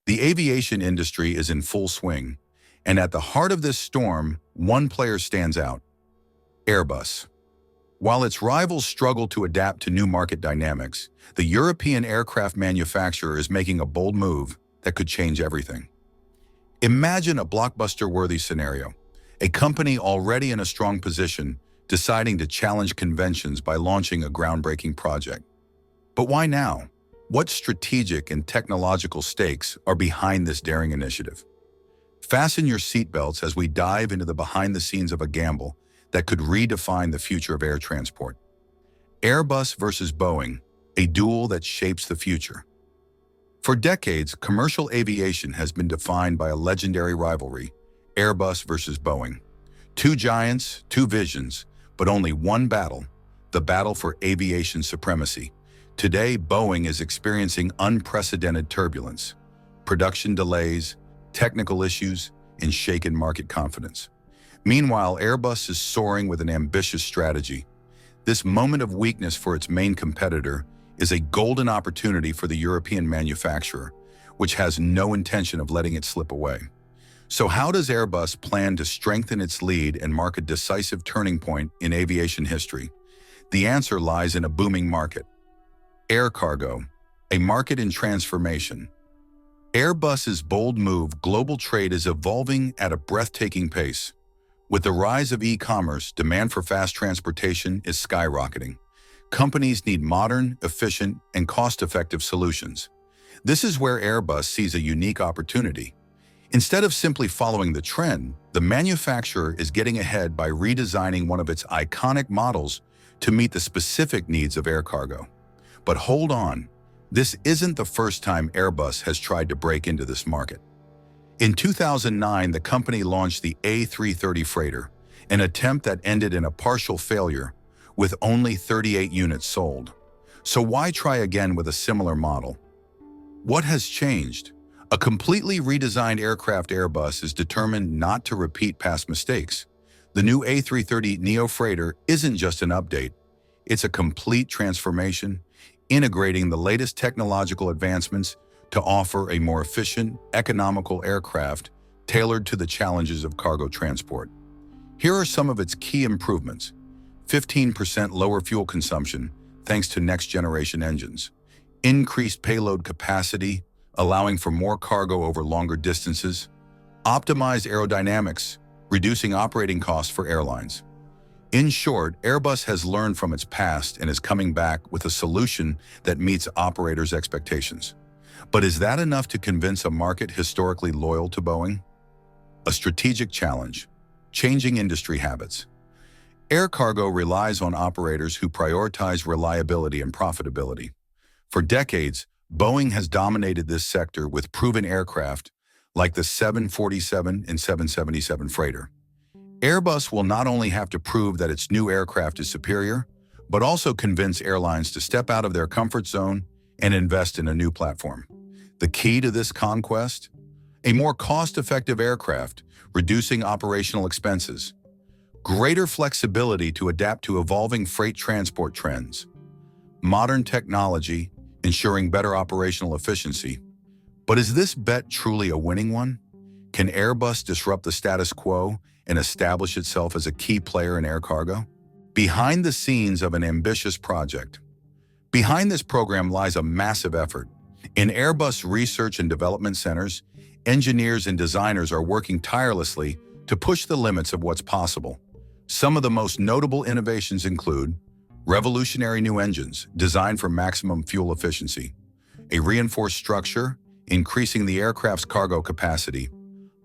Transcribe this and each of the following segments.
The aviation industry is in full swing, and at the heart of this storm, one player stands out: Airbus. While its rivals struggle to adapt to new market dynamics, the European aircraft manufacturer is making a bold move that could change everything. Imagine a blockbuster-worthy scenario: a company already in a strong position deciding to challenge conventions by launching a groundbreaking project. But why now? What strategic and technological stakes are behind this daring initiative? Fasten your seatbelts as we dive into the behind the scenes of a gamble that could redefine the future of air transport. Airbus versus Boeing, a duel that shapes the future. For decades, commercial aviation has been defined by a legendary rivalry: Airbus versus Boeing. Two giants, two visions, but only one battle: the battle for aviation supremacy. Today, Boeing is experiencing unprecedented turbulence, production delays, technical issues, and shaken market confidence. Meanwhile, Airbus is soaring with an ambitious strategy. This moment of weakness for its main competitor is a golden opportunity for the European manufacturer, which has no intention of letting it slip away. So how does Airbus plan to strengthen its lead and mark a decisive turning point in aviation history? The answer lies in a booming market: air cargo, a market in transformation. Airbus's bold move: global trade is evolving at a breathtaking pace. With the rise of e-commerce, demand for fast transportation is skyrocketing. Companies need modern, efficient, and cost-effective solutions. This is where Airbus sees a unique opportunity. Instead of simply following the trend, the manufacturer is getting ahead by redesigning one of its iconic models to meet the specific needs of air cargo. But hold on, this isn't the first time Airbus has tried to break into this market. In 2009, the company launched the A330 freighter, an attempt that ended in a partial failure, with only 38 units sold. So why try again with a similar model? What has changed? A completely redesigned aircraft. Airbus is determined not to repeat past mistakes. The new A330neo freighter isn't just an update, it's a complete transformation, integrating the latest technological advancements to offer a more efficient, economical aircraft tailored to the challenges of cargo transport. Here are some of its key improvements: 15% lower fuel consumption thanks to next-generation engines, increased payload capacity, allowing for more cargo over longer distances, optimized aerodynamics, reducing operating costs for airlines. In short, Airbus has learned from its past and is coming back with a solution that meets operators' expectations. But is that enough to convince a market historically loyal to Boeing? A strategic challenge: changing industry habits. Air cargo relies on operators who prioritize reliability and profitability. For decades, Boeing has dominated this sector with proven aircraft like the 747 and 777 freighter. Airbus will not only have to prove that its new aircraft is superior, but also convince airlines to step out of their comfort zone and invest in a new platform. The key to this conquest? A more cost-effective aircraft, reducing operational expenses, greater flexibility to adapt to evolving freight transport trends, modern technology, ensuring better operational efficiency. But is this bet truly a winning one? Can Airbus disrupt the status quo and establish itself as a key player in air cargo? Behind the scenes of an ambitious project. Behind this program lies a massive effort. In Airbus research and development centers, engineers and designers are working tirelessly to push the limits of what's possible. Some of the most notable innovations include revolutionary new engines designed for maximum fuel efficiency, a reinforced structure, increasing the aircraft's cargo capacity,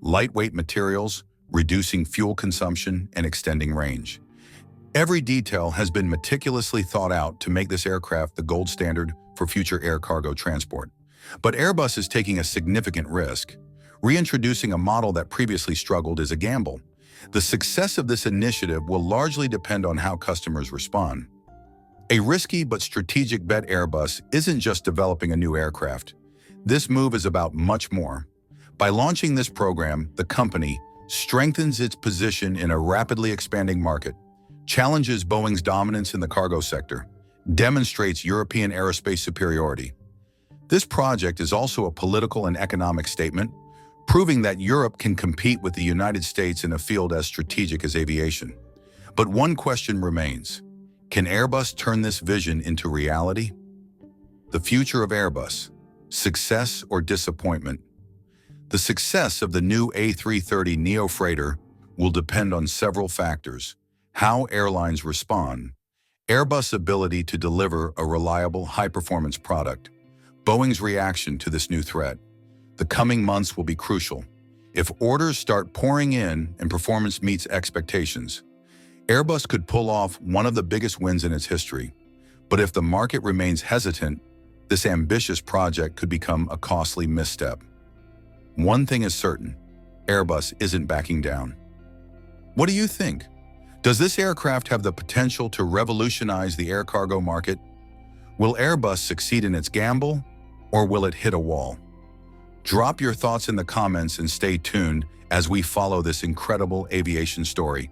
lightweight materials, reducing fuel consumption and extending range. Every detail has been meticulously thought out to make this aircraft the gold standard for future air cargo transport. But Airbus is taking a significant risk. Reintroducing a model that previously struggled is a gamble. The success of this initiative will largely depend on how customers respond. A risky but strategic bet: Airbus isn't just developing a new aircraft. This move is about much more. By launching this program, the company strengthens its position in a rapidly expanding market, challenges Boeing's dominance in the cargo sector, demonstrates European aerospace superiority. This project is also a political and economic statement, proving that Europe can compete with the United States in a field as strategic as aviation. But one question remains. Can Airbus turn this vision into reality? The future of Airbus: success or disappointment? The success of the new A330neo freighter will depend on several factors: how airlines respond, Airbus' ability to deliver a reliable, high-performance product, Boeing's reaction to this new threat. The coming months will be crucial. If orders start pouring in and performance meets expectations, Airbus could pull off one of the biggest wins in its history. But if the market remains hesitant, this ambitious project could become a costly misstep. One thing is certain: Airbus isn't backing down. What do you think? Does this aircraft have the potential to revolutionize the air cargo market? Will Airbus succeed in its gamble, or will it hit a wall? Drop your thoughts in the comments and stay tuned as we follow this incredible aviation story.